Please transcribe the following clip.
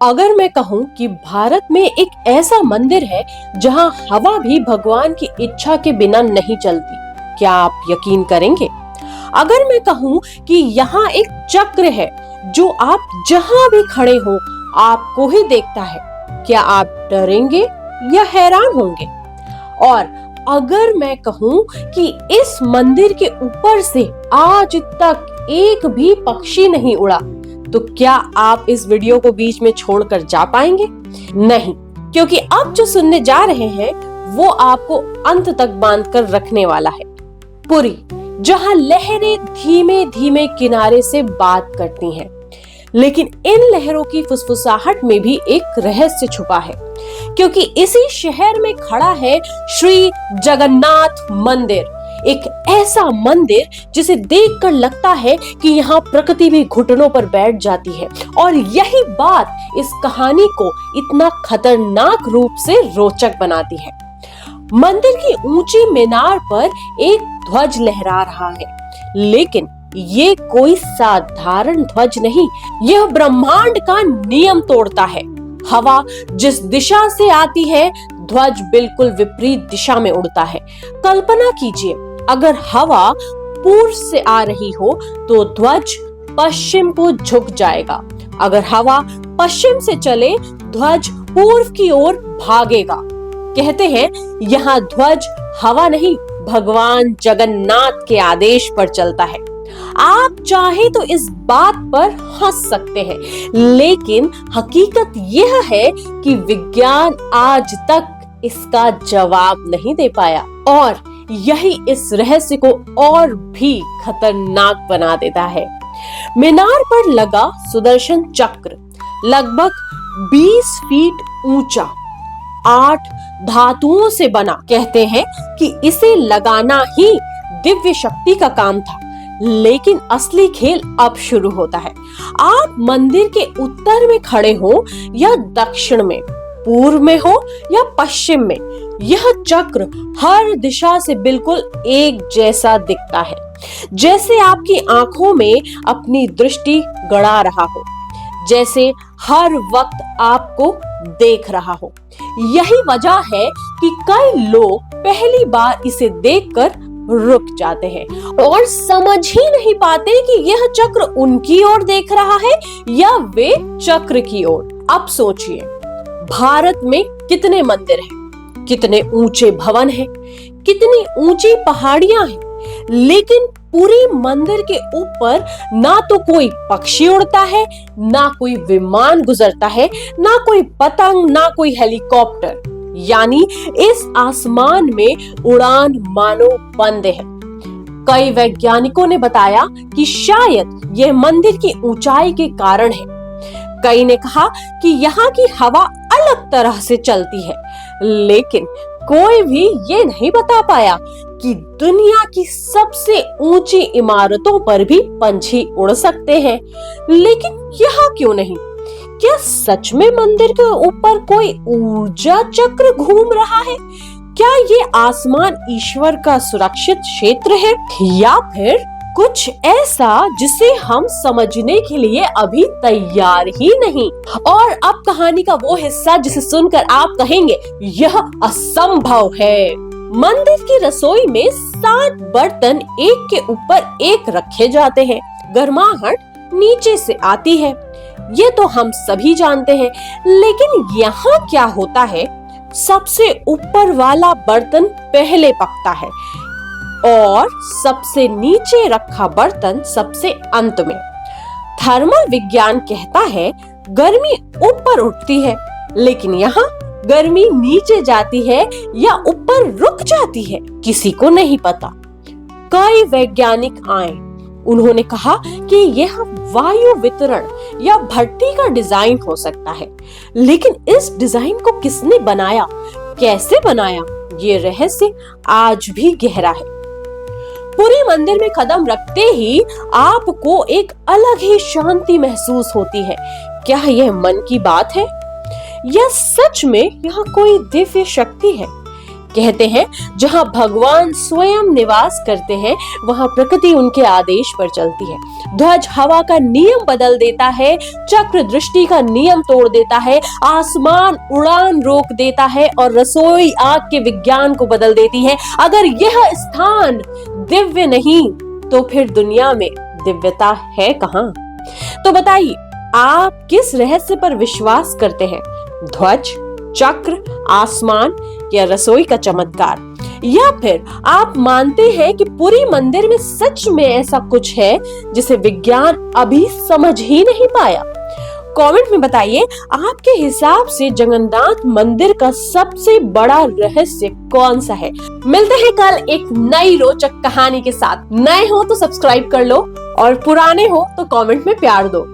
अगर मैं कहूं कि भारत में एक ऐसा मंदिर है जहां हवा भी भगवान की इच्छा के बिना नहीं चलती, क्या आप यकीन करेंगे? अगर मैं कहूं कि यहाँ एक चक्र है जो आप जहां भी खड़े हो आपको ही देखता है, क्या आप डरेंगे या हैरान होंगे? और अगर मैं कहूं कि इस मंदिर के ऊपर से आज तक एक भी पक्षी नहीं उड़ा, तो क्या आप इस वीडियो को बीच में छोड़कर जा पाएंगे? नहीं, क्योंकि अब जो सुनने जा रहे हैं वो आपको अंत तक बांध कर रखने वाला है। पुरी, जहां लहरें धीमे धीमे किनारे से बात करती हैं, लेकिन इन लहरों की फुसफुसाहट में भी एक रहस्य छुपा है, क्योंकि इसी शहर में खड़ा है श्री जगन्नाथ मंदिर। एक ऐसा मंदिर जिसे देखकर लगता है कि यहाँ प्रकृति भी घुटनों पर बैठ जाती है, और यही बात इस कहानी को इतना खतरनाक रूप से रोचक बनाती है। मंदिर की ऊंची मीनार पर एक ध्वज लहरा रहा है, लेकिन ये कोई साधारण ध्वज नहीं, यह ब्रह्मांड का नियम तोड़ता है। हवा जिस दिशा से आती है, ध्वज बिल्कुल विपरीत दिशा में उड़ता है। कल्पना कीजिए, अगर हवा पूर्व से आ रही हो तो ध्वज पश्चिम को झुक जाएगा। अगर हवा पश्चिम से चले, ध्वज पूर्व की ओर भागेगा। कहते हैं यहाँ ध्वज हवा नहीं, भगवान जगन्नाथ के आदेश पर चलता है। आप चाहे तो इस बात पर हंस सकते हैं, लेकिन हकीकत यह है कि विज्ञान आज तक इसका जवाब नहीं दे पाया, और यही इस रहस्य को और भी खतरनाक बना देता है। मीनार पर लगा सुदर्शन चक्र लगभग 20 फीट ऊंचा, 8 धातुओं से बना। कहते हैं कि इसे लगाना ही दिव्य शक्ति का काम था, लेकिन असली खेल अब शुरू होता है। आप मंदिर के उत्तर में खड़े हो या दक्षिण में, पूर्व में हो या पश्चिम में, यह चक्र हर दिशा से बिल्कुल एक जैसा दिखता है, जैसे आपकी आंखों में अपनी दृष्टि गड़ा रहा हो, जैसे हर वक्त आपको देख रहा हो। यही वजह है कि कई लोग पहली बार इसे देखकर रुक जाते हैं और समझ ही नहीं पाते कि यह चक्र उनकी ओर देख रहा है या वे चक्र की ओर। अब सोचिए, भारत में कितने मंदिर हैं, कितने ऊंचे भवन हैं, कितनी ऊंची पहाड़ियां हैं, लेकिन पूरी मंदिर के ऊपर ना तो कोई पक्षी उड़ता है, ना कोई विमान गुजरता है, ना कोई पतंग, ना कोई हेलीकॉप्टर। यानी इस आसमान में उड़ान मानो बंद है। कई वैज्ञानिकों ने बताया कि शायद यह मंदिर की ऊंचाई के कारण है। कई ने कहा कि यहाँ की हवा अलग तरह से चलती है, लेकिन कोई भी ये नहीं बता पाया कि दुनिया की सबसे ऊंची इमारतों पर भी पंछी उड़ सकते हैं। लेकिन यहाँ क्यों नहीं? क्या सच में मंदिर के ऊपर कोई ऊर्जा चक्र घूम रहा है? क्या ये आसमान ईश्वर का सुरक्षित क्षेत्र है, या फिर कुछ ऐसा जिसे हम समझने के लिए अभी तैयार ही नहीं? और अब कहानी का वो हिस्सा जिसे सुनकर आप कहेंगे यह असंभव है। मंदिर की रसोई में 7 बर्तन एक के ऊपर एक रखे जाते हैं। गर्माहट नीचे से आती है, ये तो हम सभी जानते हैं, लेकिन यहाँ क्या होता है? सबसे ऊपर वाला बर्तन पहले पकता है और सबसे नीचे रखा बर्तन सबसे अंत में। थर्मल विज्ञान कहता है गर्मी ऊपर उठती है, लेकिन यहाँ गर्मी नीचे जाती है या ऊपर रुक जाती है, किसी को नहीं पता। कई वैज्ञानिक आए, उन्होंने कहा कि यह वायु वितरण या भट्टी का डिजाइन हो सकता है, लेकिन इस डिजाइन को किसने बनाया, कैसे बनाया, ये रहस्य आज भी गहरा है। पूरी मंदिर में कदम रखते ही आपको एक अलग ही शांति महसूस होती है। क्या यह मन की बात है या सच में यहाँ कोई दिव्य शक्ति है? कहते हैं जहां भगवान स्वयं निवास करते हैं वहां प्रकृति उनके आदेश पर चलती है। ध्वज हवा का नियम बदल देता है, चक्र दृष्टि का नियम तोड़ देता है, आसमान उड़ान रोक देता है और रसोई आग के विज्ञान को बदल देती है। अगर यह स्थान दिव्य नहीं तो फिर दुनिया में दिव्यता है कहां? तो बताइए, आप किस रहस्य पर विश्वास करते हैं? ध्वज, चक्र, आसमान या रसोई का चमत्कार? या फिर आप मानते हैं कि पुरी मंदिर में सच में ऐसा कुछ है जिसे विज्ञान अभी समझ ही नहीं पाया? कमेंट में बताइए, आपके हिसाब से जगन्नाथ मंदिर का सबसे बड़ा रहस्य कौन सा है? मिलते हैं कल एक नई रोचक कहानी के साथ। नए हो तो सब्सक्राइब कर लो और पुराने हो तो कमेंट में प्यार दो।